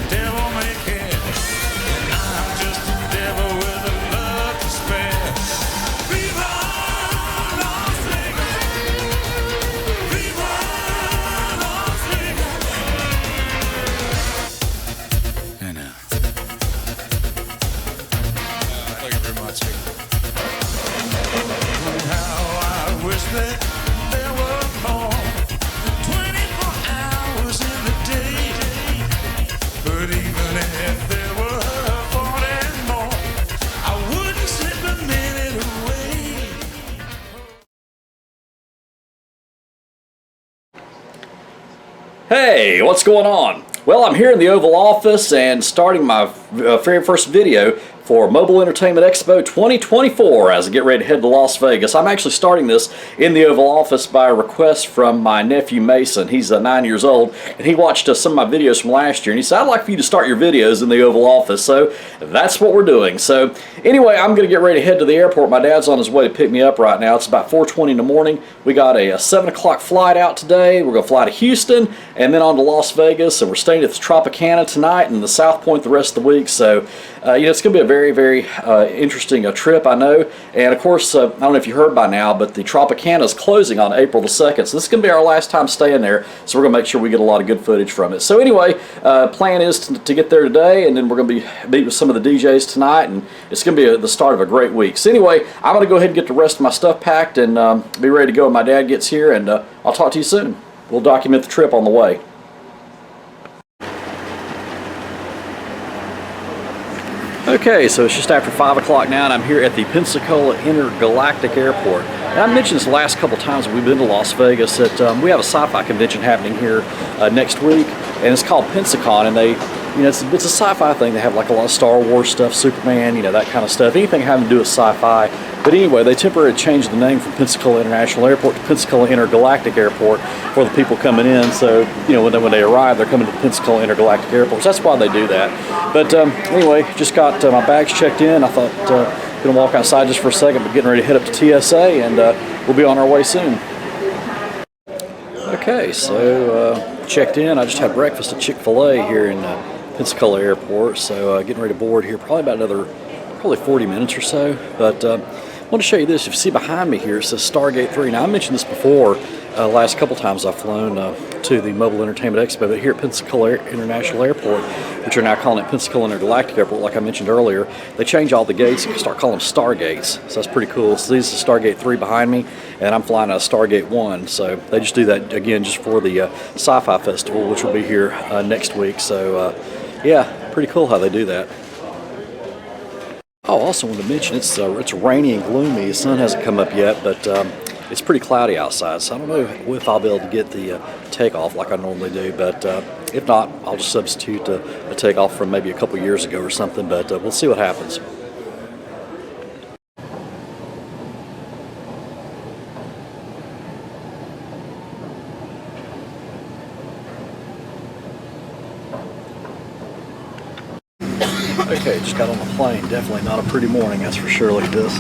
devil may care. I'm just a devil with a love to spare. Viva Las Vegas! Viva Las Vegas! I know. Thank you very much. How I wish that there were more 24 hours in the day. But even if there were 40 more, I wouldn't slip a minute away. Hey, what's going on? Well, I'm here in the Oval Office and starting my very first video for Mobile Entertainment Expo 2024 as I get ready to head to Las Vegas. I'm actually starting this in the Oval Office by a request from my nephew Mason. He's 9 years old and he watched some of my videos from last year and he said, I'd like for you to start your videos in the Oval Office. So that's what we're doing. So anyway, I'm going to get ready to head to the airport. My dad's on his way to pick me up right now. It's about 4:20 in the morning. We got a 7 o'clock flight out today. We're going to fly to Houston and then on to Las Vegas. And we're staying at the Tropicana tonight and the South Point the rest of the week. So it's going to be a very interesting trip, I know. And of course, I don't know if you heard by now, but the Tropicana is closing on April the 2nd. So this is going to be our last time staying there. So we're going to make sure we get a lot of good footage from it. So anyway, plan is to get there today, and then we're going to be meet with some of the DJs tonight, and it's going to be the start of a great week. So anyway, I'm going to go ahead and get the rest of my stuff packed and be ready to go when my dad gets here, and I'll talk to you soon. We'll document the trip on the way. Okay, so it's just after 5 o'clock now and I'm here at the Pensacola Intergalactic Airport. And I mentioned this the last couple times we've been to Las Vegas that we have a sci-fi convention happening here next week, and it's called Pensacon, and they, it's a sci-fi thing. They have like a lot of Star Wars stuff, Superman, that kind of stuff, anything having to do with sci-fi. But anyway, they temporarily changed the name from Pensacola International Airport to Pensacola Intergalactic Airport for the people coming in. So, when they arrive, they're coming to the Pensacola Intergalactic Airport. So that's why they do that. But anyway, just got my bags checked in. I thought going to walk outside just for a second, but getting ready to head up to TSA, and we'll be on our way soon. Okay, so checked in. I just had breakfast at Chick-fil-A here in Pensacola Airport. So getting ready to board here, probably about another 40 minutes or so. But I want to show you this. If you see behind me here, it says Stargate 3. Now, I mentioned this before, last couple times I've flown to the Mobile Entertainment Expo, but here at Pensacola International Airport, which are now calling it Pensacola Intergalactic Airport, like I mentioned earlier, they change all the gates and start calling them Stargates. So that's pretty cool. So this is Stargate 3 behind me, and I'm flying out of Stargate 1. So they just do that, again, just for the Sci-Fi Festival, which will be here next week. So, yeah, pretty cool how they do that. Oh, also want to mention it's rainy and gloomy. The sun hasn't come up yet, but it's pretty cloudy outside, so I don't know if I'll be able to get the takeoff like I normally do. But if not, I'll just substitute a takeoff from maybe a couple years ago or something. But we'll see what happens. Okay, just got on the plane. Definitely not a pretty morning, that's for sure. Look at this.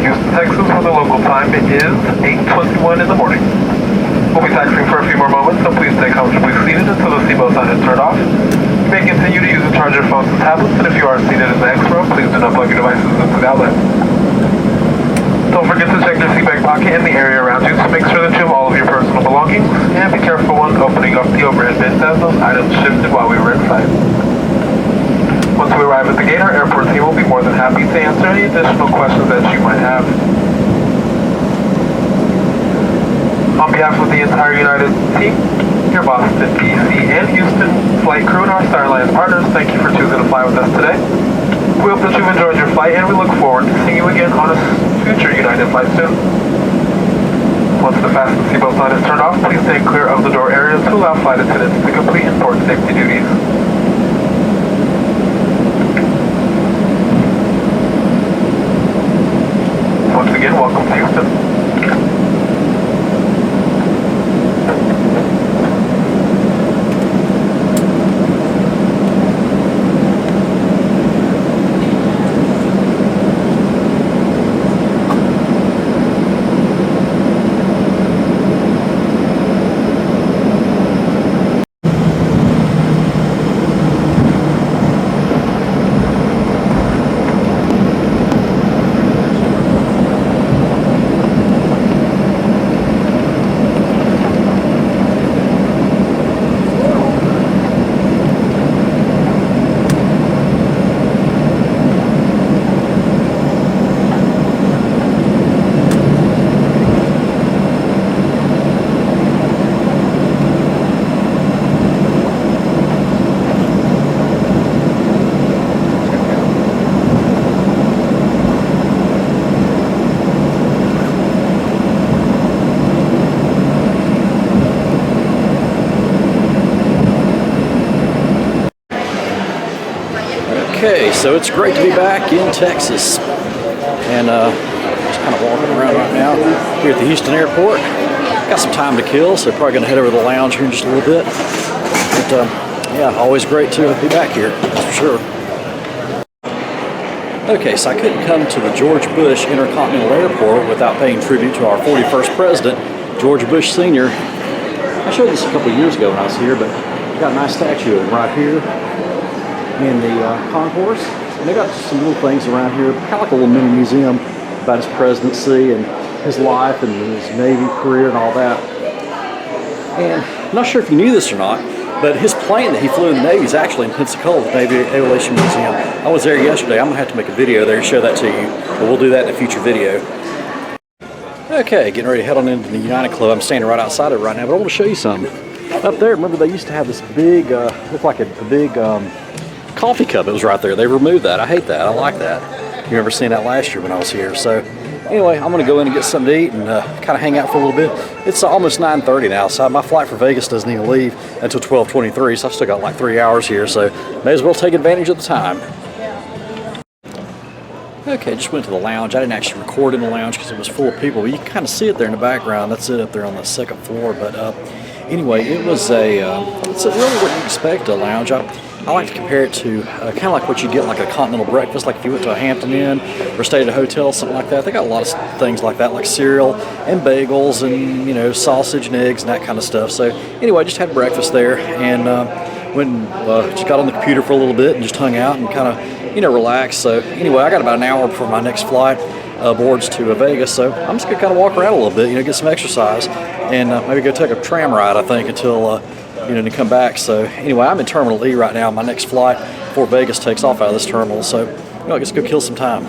Houston, Texas, where the local time is 8:21 in the morning. We'll be taxiing for a few more moments, so please stay comfortably seated until the seatbelt sign is turned off. You may continue to use and charge your phones and tablets, and if you are seated in the X row, please do not plug your devices into the outlet. Don't forget to check your seat back pocket and the area around you to make sure that you have all of your personal belongings, and be careful when opening up the overhead bins as those items shifted while we were inside. Once we arrive at the gate, our airport team will be more than happy to answer any additional questions that you might have. On behalf of the entire United team, your Boston, DC, and Houston flight crew and our Star Alliance partners, thank you for choosing to fly with us today. We hope that you've enjoyed your flight, and we look forward to seeing you again on a future United flight soon. Once the fasten seatbelt sign is turned off, please stay clear of the door areas to allow flight attendants to complete important safety duties. Once again, welcome to Houston. Okay, so it's great to be back in Texas, and just kind of walking around right now here at the Houston airport. Got some time to kill, so probably going to head over to the lounge here in just a little bit. But yeah, always great to be back here, that's for sure. Okay, so I couldn't come to the George Bush Intercontinental Airport without paying tribute to our 41st president, George Bush Sr. I showed this a couple of years ago when I was here, but we got a nice statue of him right here in the concourse. And they got some little things around here, kind of like a little mini museum about his presidency and his life and his Navy career and all that. And I'm not sure if you knew this or not, but his plane that he flew in the Navy is actually in Pensacola, the Navy Aviation Museum. I was there yesterday. I'm gonna have to make a video there and show that to you, but we'll do that in a future video. Okay, getting ready to head on into the United Club. I'm standing right outside of it right now, but I want to show you something. Up there, remember they used to have this big, looked like a big coffee cup. It was right there. They removed that. I hate that. I like that. You remember seeing that last year when I was here. So anyway, I'm going to go in and get something to eat and kind of hang out for a little bit. It's almost 9:30 now, so my flight for Vegas doesn't even leave until 12:23, so I've still got like 3 hours here, so may as well take advantage of the time. Okay, just went to the lounge. I didn't actually record in the lounge because it was full of people, but you can kind of see it there in the background. That's it up there on the second floor. But anyway, it was it's really what you expect a lounge. I like to compare it to kind of like what you get like a continental breakfast, like if you went to a Hampton Inn or stayed at a hotel, something like that. They got a lot of things like that, like cereal and bagels and, you know, sausage and eggs and that kind of stuff. So anyway, I just had breakfast there and just got on the computer for a little bit and just hung out and kind of, you know, relaxed. So anyway, I got about an hour before my next flight boards to Vegas, so I'm just gonna kind of walk around a little bit, you know, get some exercise and maybe go take a tram ride, I think, until you know, to come back. So anyway, I'm in Terminal E right now. My next flight before Vegas takes off out of this terminal. So, you know, I guess go kill some time.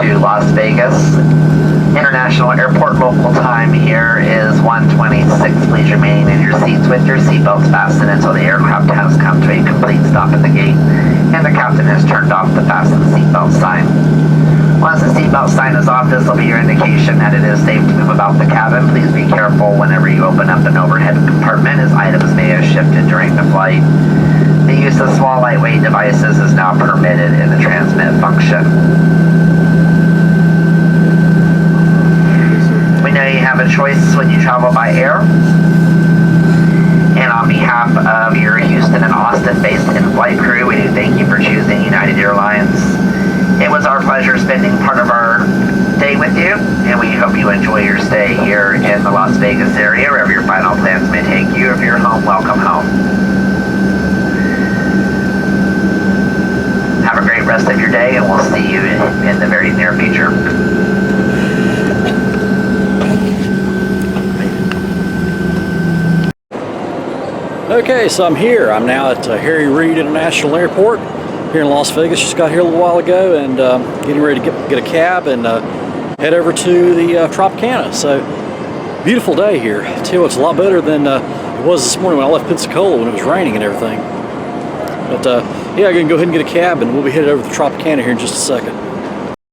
to Las Vegas. International Airport local time here is 1:26. Please remain in your seats with your seatbelts fastened until the aircraft has come to a complete stop at the gate and the captain has turned off the fasten seatbelt sign. Once the seatbelt sign is off, this will be your indication that it is safe to move about the cabin. Please be careful whenever you open up an overhead compartment, as items may have shifted during the flight. The use of small lightweight devices is now permitted in the transmit function. We know you have a choice when you travel by air. And on behalf of your Houston and Austin-based in-flight crew, we do thank you for choosing United Airlines. It was our pleasure spending part of our day with you, and we hope you enjoy your stay here in the Las Vegas area, wherever your final plans may take you. If you're home, welcome home. Have a great rest of your day, and we'll see you in the very near future. Okay, so I'm here. I'm now at Harry Reid International Airport here in Las Vegas. Just got here a little while ago and getting ready to get a cab and head over to the Tropicana. So, beautiful day here. I tell you what, it's a lot better than it was this morning when I left Pensacola when it was raining and everything. But yeah, I'm going to go ahead and get a cab and we'll be headed over to the Tropicana here in just a second.